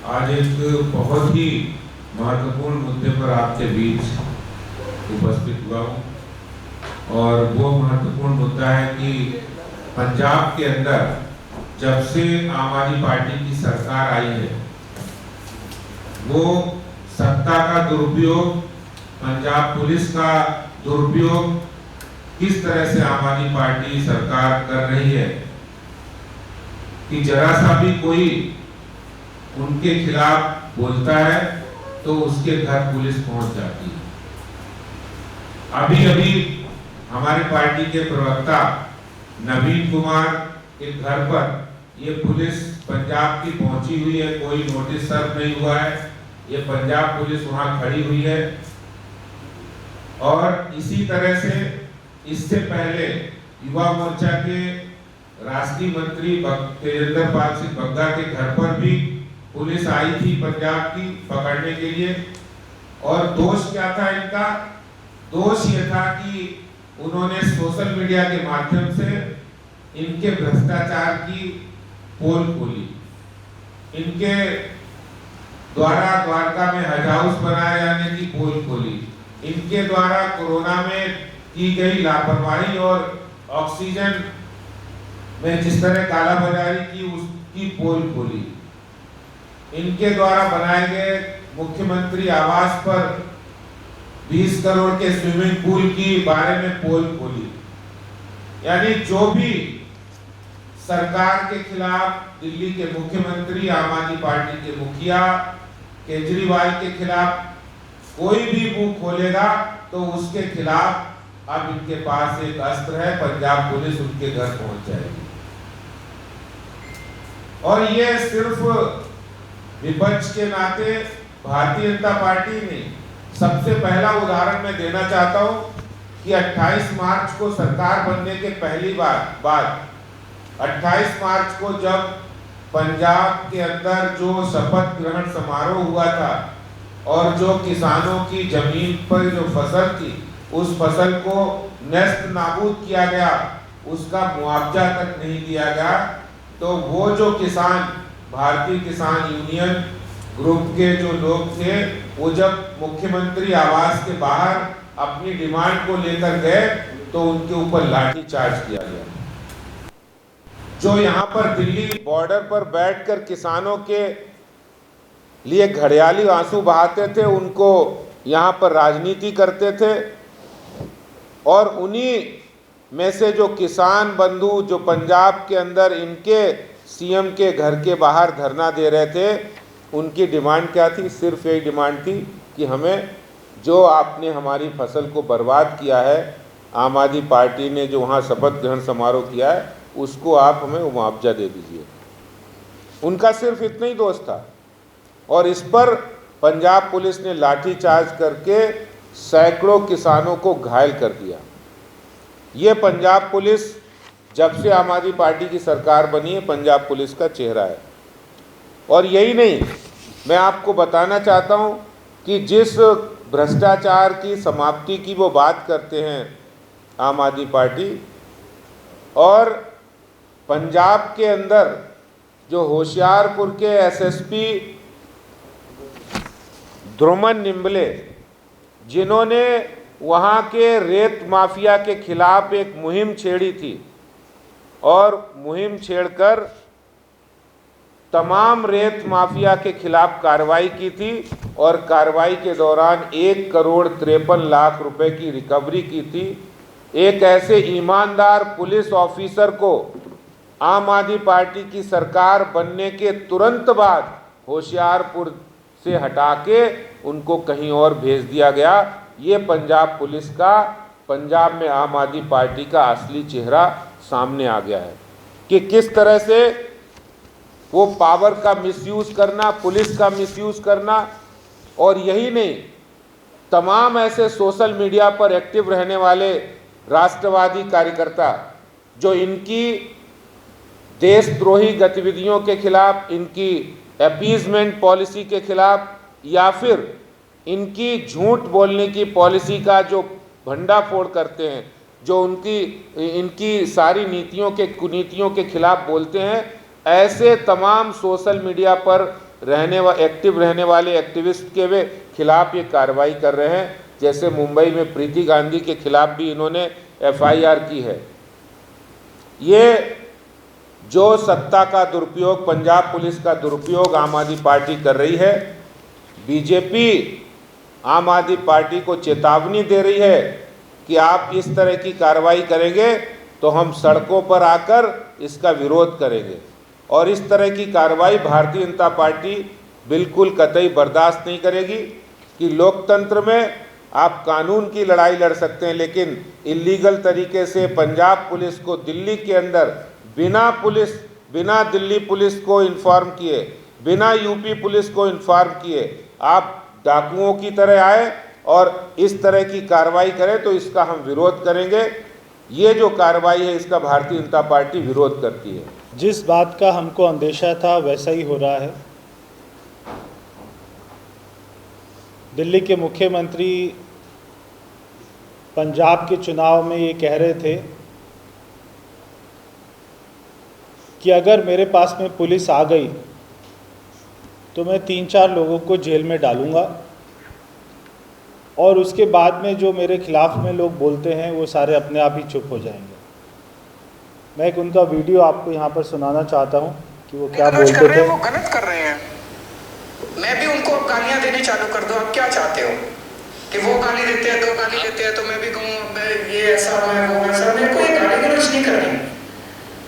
आज एक बहुत ही महत्वपूर्ण मुद्दे पर आपके बीच उपस्थित हुआ हूँ और वो महत्वपूर्ण मुद्दा है कि पंजाब के अंदर जब से आम आदमी पार्टी की सरकार आई है वो सत्ता का दुरुपयोग, पंजाब पुलिस का दुरुपयोग किस तरह से आम आदमी पार्टी सरकार कर रही है कि जरा सा भी कोई उनके खिलाफ बोलता है तो उसके घर पुलिस पहुंच जाती है। अभी अभी हमारे पार्टी के प्रवक्ता नवीन कुमार के घर पर ये पुलिस पंजाब की पहुंची हुई है, कोई नोटिस सर्व नहीं हुआ है, ये पंजाब पुलिस वहां खड़ी हुई है। और इसी तरह से इससे पहले युवा मोर्चा के राष्ट्रीय मंत्री तेजेंद्र पाल सिंह बग्गा के घर पर भी पुलिस आई थी पंजाब की पकड़ने के लिए। और दोष क्या था इनका? दोष ये था कि उन्होंने सोशल मीडिया के माध्यम से इनके भ्रष्टाचार की पोल खोली। इनके द्वारा द्वारका में हज हाउस बनाए जाने की पोल खोली। इनके द्वारा कोरोना में की गई लापरवाही और ऑक्सीजन में जिस तरह कालाबाजारी की उसकी पोल खोली। इनके द्वारा बनाए गए मुख्यमंत्री आवास पर 20 करोड़ के स्विमिंग पूल की बारे में पोल खोली। यानी जो भी सरकार के खिलाफ दिल्ली के मुख्यमंत्री, आम आदमी पार्टी के मुखिया केजरीवाल के खिलाफ कोई भी मुंह खोलेगा तो उसके खिलाफ अब इनके पास एक अस्त्र है, पंजाब पुलिस उनके घर पहुंच जाएगी। और ये सिर्फ विपक्ष के नाते भारतीय जनता पार्टी ने सबसे पहला उदाहरण मैं देना चाहता हूं कि 28 मार्च को सरकार बनने के पहली बाद 28 मार्च को जब पंजाब के अंदर जो शपथ ग्रहण समारोह हुआ था और जो किसानों की जमीन पर जो फसल थी उस फसल को नष्ट नाबूद किया गया, उसका मुआवजा तक नहीं दिया गया। तो वो जो किसान, भारतीय किसान यूनियन ग्रुप के जो लोग थे, वो जब मुख्यमंत्री आवास के बाहर अपनी डिमांड को लेकर गए तो उनके ऊपर लाठीचार्ज किया गया। जो यहाँ पर दिल्ली बॉर्डर पर बैठकर किसानों के लिए घड़ियाली आंसू बहाते थे, उनको यहाँ पर राजनीति करते थे। और उन्हीं में से जो किसान बंधु जो पंजाब के अंदर इनके सीएम के घर के बाहर धरना दे रहे थे, उनकी डिमांड क्या थी? सिर्फ एक डिमांड थी कि हमें जो आपने हमारी फसल को बर्बाद किया है, आम आदमी पार्टी ने जो वहाँ शपथ ग्रहण समारोह किया है, उसको आप हमें मुआवजा दे दीजिए। उनका सिर्फ इतना ही दोष था। और इस पर पंजाब पुलिस ने लाठीचार्ज करके सैकड़ों किसानों को घायल कर दिया। ये पंजाब पुलिस जब से आम आदमी पार्टी की सरकार बनी है, पंजाब पुलिस का चेहरा है। और यही नहीं, मैं आपको बताना चाहता हूं कि जिस भ्रष्टाचार की समाप्ति की वो बात करते हैं आम आदमी पार्टी, और पंजाब के अंदर जो होशियारपुर के एसएसपी ध्रुमन निम्बले, जिन्होंने वहाँ के रेत माफिया के खिलाफ एक मुहिम छेड़ी थी और मुहिम छेड़कर तमाम रेत माफिया के खिलाफ कार्रवाई की थी और कार्रवाई के दौरान 1,53,00,000 रुपए की रिकवरी की थी। एक ऐसे ईमानदार पुलिस ऑफिसर को आम आदमी पार्टी की सरकार बनने के तुरंत बाद होशियारपुर से हटा के उनको कहीं और भेज दिया गया। ये पंजाब पुलिस का, पंजाब में आम आदमी पार्टी का असली चेहरा सामने आ गया है कि किस तरह से वो पावर का मिसयूज करना, पुलिस का मिसयूज करना। और यही नहीं, तमाम ऐसे सोशल मीडिया पर एक्टिव रहने वाले राष्ट्रवादी कार्यकर्ता जो इनकी देशद्रोही गतिविधियों के खिलाफ, इनकी अपीजमेंट पॉलिसी के खिलाफ, या फिर इनकी झूठ बोलने की पॉलिसी का जो भंडाफोड़ करते हैं, जो इनकी सारी नीतियों के कुनीतियों के खिलाफ बोलते हैं, ऐसे तमाम सोशल मीडिया पर एक्टिव रहने वाले एक्टिविस्ट के वे खिलाफ ये कार्रवाई कर रहे हैं। जैसे मुंबई में प्रीति गांधी के खिलाफ भी इन्होंने एफआईआर की है। ये जो सत्ता का दुरुपयोग, पंजाब पुलिस का दुरुपयोग आम आदमी पार्टी कर रही है, बीजेपी आम आदमी पार्टी को चेतावनी दे रही है कि आप इस तरह की कार्रवाई करेंगे तो हम सड़कों पर आकर इसका विरोध करेंगे। और इस तरह की कार्रवाई भारतीय जनता पार्टी बिल्कुल कतई बर्दाश्त नहीं करेगी कि लोकतंत्र में आप कानून की लड़ाई लड़ सकते हैं, लेकिन इलीगल तरीके से पंजाब पुलिस को दिल्ली के अंदर बिना दिल्ली पुलिस को इन्फॉर्म किए, बिना यूपी पुलिस को इन्फॉर्म किए आप डाकुओं की तरह आए और इस तरह की कार्रवाई करें तो इसका हम विरोध करेंगे। ये जो कार्रवाई है इसका भारतीय जनता पार्टी विरोध करती है। जिस बात का हमको अंदेशा था वैसा ही हो रहा है। दिल्ली के मुख्यमंत्री पंजाब के चुनाव में ये कह रहे थे कि अगर मेरे पास में पुलिस आ गई तो मैं 3-4 लोगों को जेल में डालूंगा और उसके बाद में जो मेरे खिलाफ में लोग बोलते हैं वो सारे अपने आप ही चुप हो जाएंगे। मैं एक उनका वीडियो आपको यहाँ पर सुनाना चाहता हूँ कि वो क्या बोलते थे। वो गलत कर रहे हैं, मैं भी उनको गालियाँ देनी चालू कर दूँ। आप क्या चाहते हो कि वो गाली देते हैं, 2 गाली देते हैं तो मैं भी कहूँ ये ऐसा है वो वैसा? मेरे को ये गाली गलौज नहीं करनी।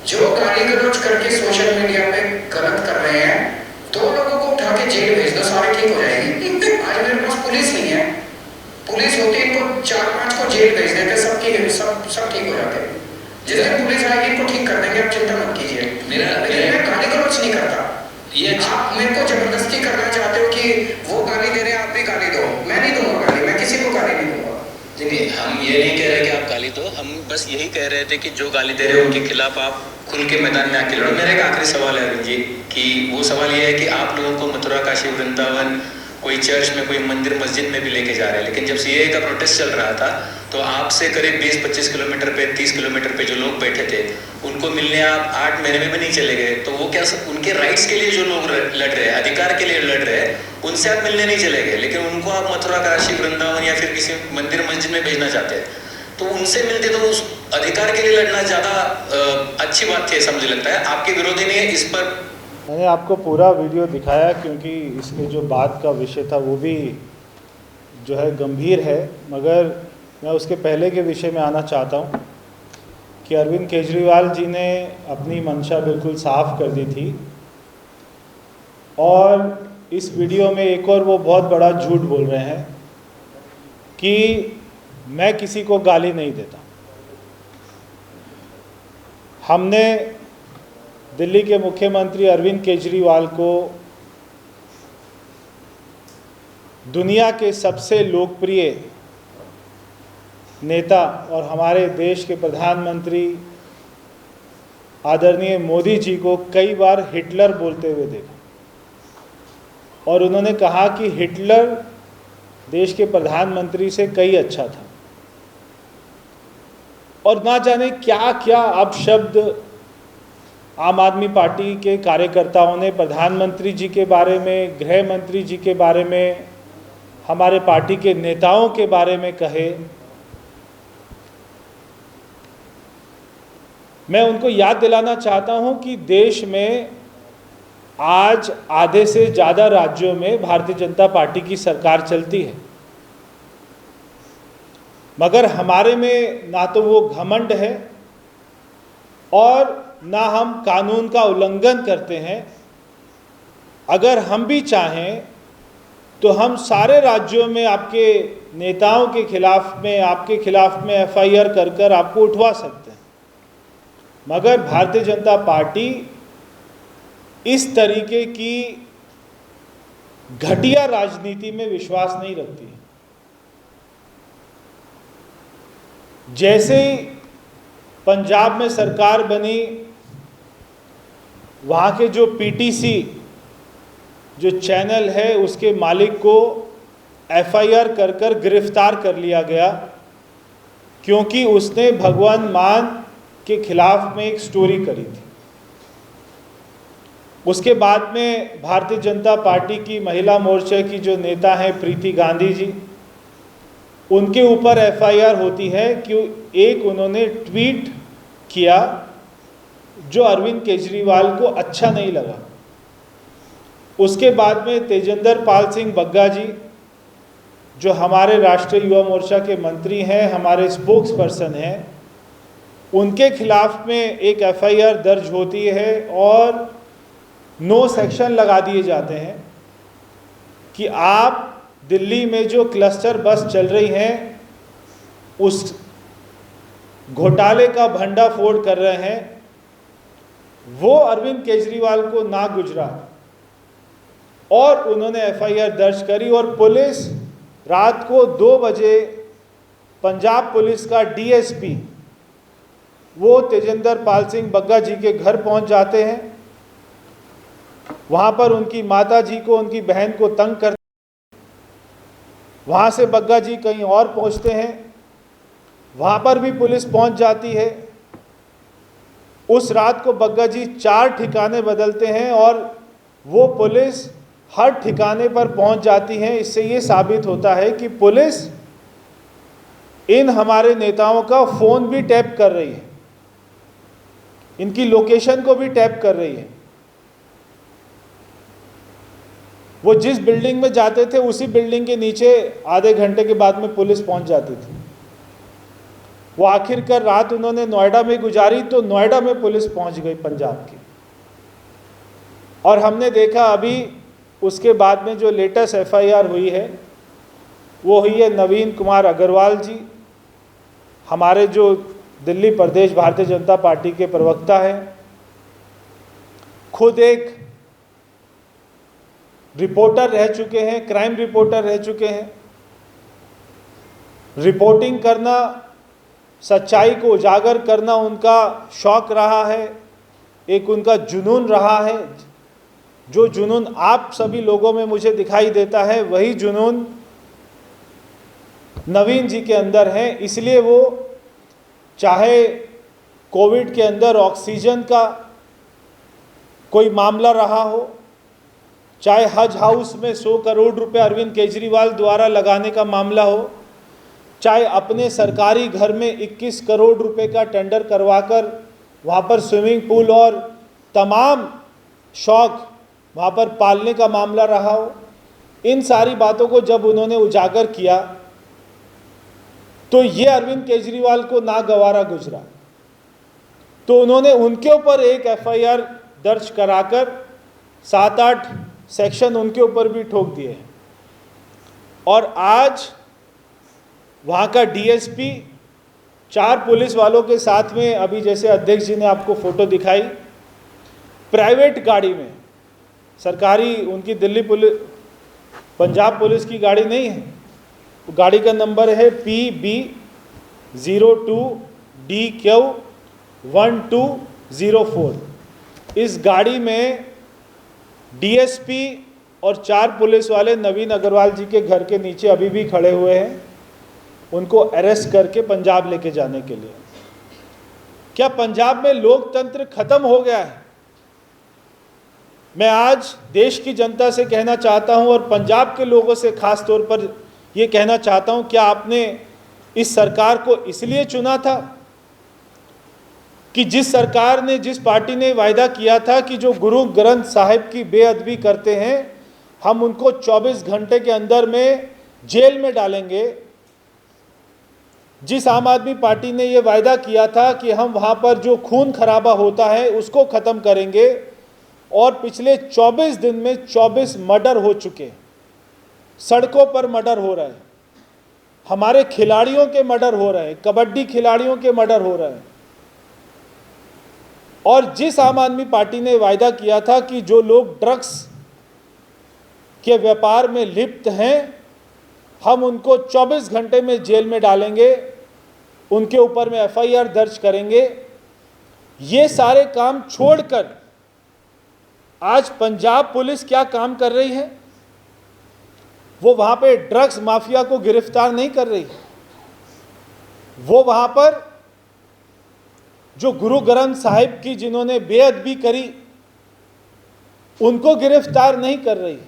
जो गाली गलौज करके सोशल मीडिया पे गलत कर रहे हैं 2 लोगों को उठा के जेल भेज दो, सारे ठीक हो जाएंगे। आज मेरे पास पुलिस नहीं है, पुलिस होती इनको 4-5 को जेल भेज देते, सब ठीक हो जाते। जिस दिन पुलिस आएगी इनको ठीक कर देंगे, आप चिंता मत कीजिए। मैं गाली गलौज नहीं करता। ये आप मेरे को जबरदस्ती करना चाहते हो कि वो गाली दे रहे हैं आप भी गाली दो। मैं नहीं दूंगा गाली, मैं किसी को गाली नहीं दूंगा। नहीं, हम ये नहीं कह रहे कि आप गाली दो, हम बस यही कह रहे थे कि जो गाली दे रहे हैं उनके खिलाफ आप खुल के मैदान में आके लड़ो। मेरा एक आखिरी सवाल है अरविंद जी कि वो सवाल ये है कि आप लोगों को मथुरा, काशी, वृंदावन, कोई चर्च में, कोई मंदिर मस्जिद में भी लेके जा रहे हैं, लेकिन जब सीएए का प्रोटेस्ट चल रहा था तो आपसे करीब 20-25 किलोमीटर पे, 30 किलोमीटर पे जो लोग बैठे थे उनको मिलने आप 8 महीने में भी नहीं चले गए। तो वो क्या उनके राइट्स के लिए जो लोग लड़ रहे हैं, अधिकार के लिए लड़ रहे हैं, उनसे आप मिलने नहीं चले गए, लेकिन उनको आप मथुरा, काशी, वृंदावन या फिर किसी मंदिर मस्जिद में भेजना चाहते हैं। तो उनसे मिलते तो उस अधिकार के लिए लड़ना ज़्यादा अच्छी बात थी ऐसा मुझे लगता है। आपके विरोधी ने इस पर मैंने आपको पूरा वीडियो दिखाया क्योंकि इसके जो बात का विषय था वो भी जो है गंभीर है, मगर मैं उसके पहले के विषय में आना चाहता हूँ कि अरविंद केजरीवाल जी ने अपनी मंशा बिल्कुल साफ कर दी थी और इस वीडियो में एक और वो बहुत बड़ा झूठ बोल रहे हैं कि मैं किसी को गाली नहीं देता। हमने दिल्ली के मुख्यमंत्री अरविंद केजरीवाल को दुनिया के सबसे लोकप्रिय नेता और हमारे देश के प्रधानमंत्री आदरणीय मोदी जी को कई बार हिटलर बोलते हुए देखा और उन्होंने कहा कि हिटलर देश के प्रधानमंत्री से कई अच्छा था और ना जाने क्या क्या अपशब्द आम आदमी पार्टी के कार्यकर्ताओं ने प्रधानमंत्री जी के बारे में, गृह मंत्री जी के बारे में, हमारे पार्टी के नेताओं के बारे में कहे। मैं उनको याद दिलाना चाहता हूं कि देश में आज आधे से ज़्यादा राज्यों में भारतीय जनता पार्टी की सरकार चलती है, मगर हमारे में ना तो वो घमंड है और ना हम कानून का उल्लंघन करते हैं। अगर हम भी चाहें तो हम सारे राज्यों में आपके नेताओं के खिलाफ में, आपके खिलाफ में एफआईआर कर कर आपको उठवा सकते हैं, मगर भारतीय जनता पार्टी इस तरीके की घटिया राजनीति में विश्वास नहीं रखती है। जैसे ही पंजाब में सरकार बनी, वहाँ के जो पीटीसी जो चैनल है उसके मालिक को एफआईआर कर कर गिरफ्तार कर लिया गया क्योंकि उसने भगवान मान के खिलाफ में एक स्टोरी करी थी। उसके बाद में भारतीय जनता पार्टी की महिला मोर्चे की जो नेता हैं प्रीति गांधी जी, उनके ऊपर एफआईआर होती है कि एक उन्होंने ट्वीट किया जो अरविंद केजरीवाल को अच्छा नहीं लगा। उसके बाद में तेजेंद्र पाल सिंह बग्गा जी, जो हमारे राष्ट्रीय युवा मोर्चा के मंत्री हैं, हमारे स्पोक्स पर्सन हैं, उनके खिलाफ में एक एफआईआर दर्ज होती है और 9 सेक्शन लगा दिए जाते हैं कि आप दिल्ली में जो क्लस्टर बस चल रही हैं उस घोटाले का भंडाफोड़ कर रहे हैं, वो अरविंद केजरीवाल को ना गुजरा। और उन्होंने एफआईआर दर्ज करी और पुलिस रात को 2 बजे पंजाब पुलिस का डीएसपी वो तेजेंद्र पाल सिंह बग्गा जी के घर पहुंच जाते हैं। वहां पर उनकी माता जी को, उनकी बहन को तंग करते, वहां से बग्गा जी कहीं और पहुंचते हैं, वहां पर भी पुलिस पहुंच जाती है। उस रात को बग्गा जी 4 ठिकाने बदलते हैं और वो पुलिस हर ठिकाने पर पहुंच जाती है। इससे ये साबित होता है कि पुलिस इन हमारे नेताओं का फोन भी टैप कर रही है, इनकी लोकेशन को भी टैप कर रही है। वो जिस बिल्डिंग में जाते थे उसी बिल्डिंग के नीचे आधे घंटे के बाद में पुलिस पहुंच जाती थी। वो आखिरकार रात उन्होंने नोएडा में गुजारी तो नोएडा में पुलिस पहुंच गई पंजाब की। और हमने देखा अभी उसके बाद में जो लेटेस्ट एफआईआर हुई है वो हुई है नवीन कुमार अग्रवाल जी, हमारे जो दिल्ली प्रदेश भारतीय जनता पार्टी के प्रवक्ता हैं, खुद एक रिपोर्टर रह चुके हैं, क्राइम रिपोर्टर रह चुके हैं। रिपोर्टिंग करना, सच्चाई को उजागर करना उनका शौक रहा है, एक उनका जुनून रहा है। जो जुनून आप सभी लोगों में मुझे दिखाई देता है वही जुनून नवीन जी के अंदर है। इसलिए वो चाहे कोविड के अंदर ऑक्सीजन का कोई मामला रहा हो, चाहे हज हाउस में 100 करोड़ रुपए अरविंद केजरीवाल द्वारा लगाने का मामला हो, चाहे अपने सरकारी घर में 21 करोड़ रुपए का टेंडर करवाकर वहाँ पर स्विमिंग पूल और तमाम शौक वहाँ पर पालने का मामला रहा हो, इन सारी बातों को जब उन्होंने उजागर किया तो ये अरविंद केजरीवाल को नागवारा गुजरा। तो उन्होंने उनके ऊपर एक एफआईआर दर्ज कराकर 7-8 सेक्शन उनके ऊपर भी ठोक दिए हैं। और आज वहाँ का डीएसपी 4 पुलिस वालों के साथ में, अभी जैसे अध्यक्ष जी ने आपको फोटो दिखाई, प्राइवेट गाड़ी में, सरकारी उनकी दिल्ली पुलिस पंजाब पुलिस की गाड़ी नहीं है, गाड़ी का नंबर है PB02DQ1204। इस गाड़ी में डीएसपी और 4 पुलिस वाले नवीन अग्रवाल जी के घर के नीचे अभी भी खड़े हुए हैं, उनको अरेस्ट करके पंजाब लेके जाने के लिए। क्या पंजाब में लोकतंत्र खत्म हो गया है? मैं आज देश की जनता से कहना चाहता हूं और पंजाब के लोगों से खास तौर पर ये कहना चाहता हूं, क्या आपने इस सरकार को इसलिए चुना था कि जिस सरकार ने, जिस पार्टी ने वायदा किया था कि जो गुरु ग्रंथ साहिब की बेअदबी करते हैं हम उनको 24 घंटे के अंदर में जेल में डालेंगे, जिस आम आदमी पार्टी ने ये वायदा किया था कि हम वहाँ पर जो खून खराबा होता है उसको ख़त्म करेंगे, और पिछले 24 दिन में 24 मर्डर हो चुके, सड़कों पर मर्डर हो रहे हैं, हमारे खिलाड़ियों के मर्डर हो रहे हैं, कबड्डी खिलाड़ियों के मर्डर हो रहे हैं। और जिस आम आदमी पार्टी ने वायदा किया था कि जो लोग ड्रग्स के व्यापार में लिप्त हैं हम उनको 24 घंटे में जेल में डालेंगे, उनके ऊपर में एफआईआर दर्ज करेंगे, ये सारे काम छोड़कर आज पंजाब पुलिस क्या काम कर रही है? वो वहाँ पे ड्रग्स माफिया को गिरफ्तार नहीं कर रही, वो वहाँ पर जो गुरु ग्रंथ साहिब की जिन्होंने बेअदबी करी उनको गिरफ्तार नहीं कर रही।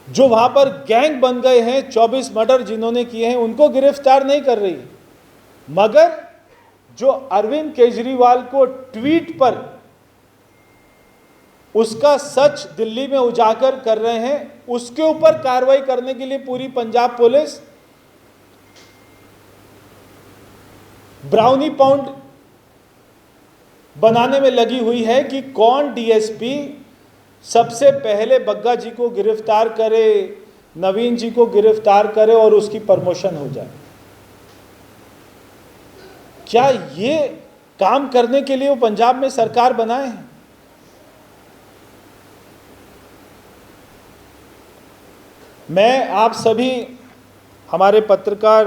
जो वहां पर गैंग बन गए हैं, 24 मर्डर जिन्होंने किए हैं, उनको गिरफ्तार नहीं कर रही। मगर जो अरविंद केजरीवाल को ट्वीट पर उसका सच दिल्ली में उजागर कर रहे हैं, उसके ऊपर कार्रवाई करने के लिए पूरी पंजाब पुलिस ब्राउनी पाउंड बनाने में लगी हुई है कि कौन डीएसपी सबसे पहले बग्गा जी को गिरफ्तार करे, नवीन जी को गिरफ्तार करे और उसकी प्रमोशन हो जाए। क्या ये काम करने के लिए वो पंजाब में सरकार बनाए हैं? मैं आप सभी हमारे पत्रकार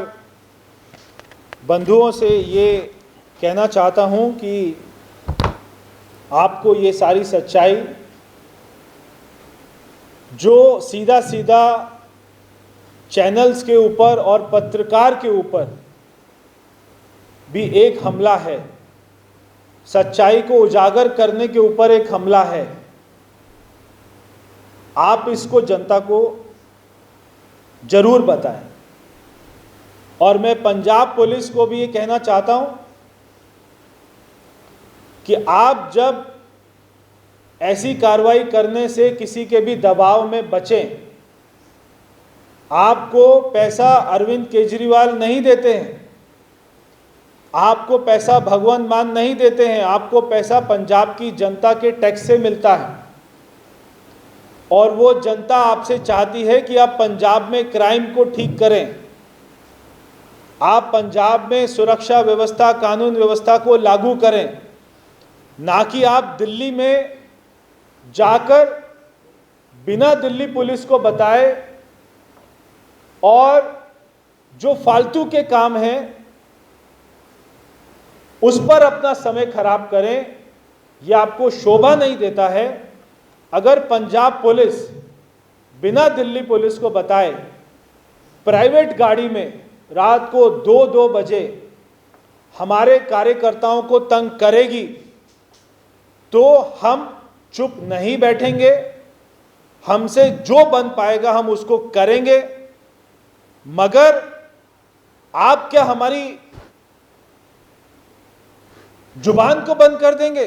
बंधुओं से ये कहना चाहता हूं कि आपको ये सारी सच्चाई जो सीधा सीधा चैनल्स के ऊपर और पत्रकार के ऊपर भी एक हमला है, सच्चाई को उजागर करने के ऊपर एक हमला है, आप इसको जनता को जरूर बताएं। और मैं पंजाब पुलिस को भी ये कहना चाहता हूं कि आप जब ऐसी कार्रवाई करने से किसी के भी दबाव में बचें। आपको पैसा अरविंद केजरीवाल नहीं देते हैं, आपको पैसा भगवंत मान नहीं देते हैं, आपको पैसा पंजाब की जनता के टैक्स से मिलता है। और वो जनता आपसे चाहती है कि आप पंजाब में क्राइम को ठीक करें, आप पंजाब में सुरक्षा व्यवस्था, कानून व्यवस्था को लागू करें, ना कि आप दिल्ली में जाकर बिना दिल्ली पुलिस को बताए और जो फालतू के काम हैं उस पर अपना समय खराब करें। यह आपको शोभा नहीं देता है। अगर पंजाब पुलिस बिना दिल्ली पुलिस को बताए प्राइवेट गाड़ी में रात को 2-2 बजे हमारे कार्यकर्ताओं को तंग करेगी तो हम चुप नहीं बैठेंगे। हमसे जो बन पाएगा हम उसको करेंगे। मगर आप क्या हमारी जुबान को बंद कर देंगे?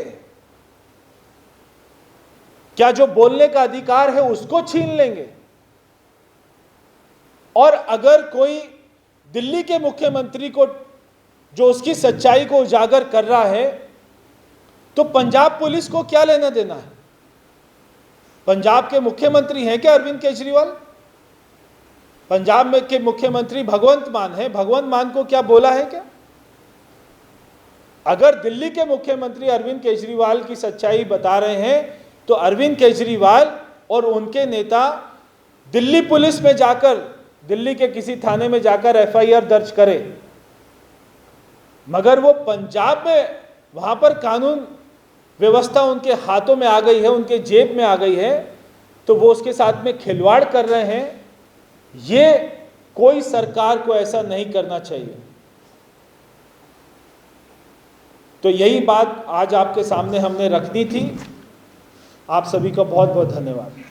क्या जो बोलने का अधिकार है उसको छीन लेंगे? और अगर कोई दिल्ली के मुख्यमंत्री को, जो उसकी सच्चाई को उजागर कर रहा है, तो पंजाब पुलिस को क्या लेना देना है? पंजाब के मुख्यमंत्री हैं क्या अरविंद केजरीवाल? पंजाब में के मुख्यमंत्री भगवंत मान है। भगवंत मान को क्या बोला है क्या? अगर दिल्ली के मुख्यमंत्री अरविंद केजरीवाल की सच्चाई बता रहे हैं तो अरविंद केजरीवाल और उनके नेता दिल्ली पुलिस में जाकर, दिल्ली के किसी थाने में जाकर एफआईआर दर्ज करें। मगर वो पंजाब में वहां पर कानून व्यवस्था उनके हाथों में आ गई है, उनके जेब में आ गई है, तो वो उसके साथ में खिलवाड़ कर रहे हैं। ये कोई सरकार को ऐसा नहीं करना चाहिए। तो यही बात आज आपके सामने हमने रखनी थी। आप सभी का बहुत बहुत धन्यवाद।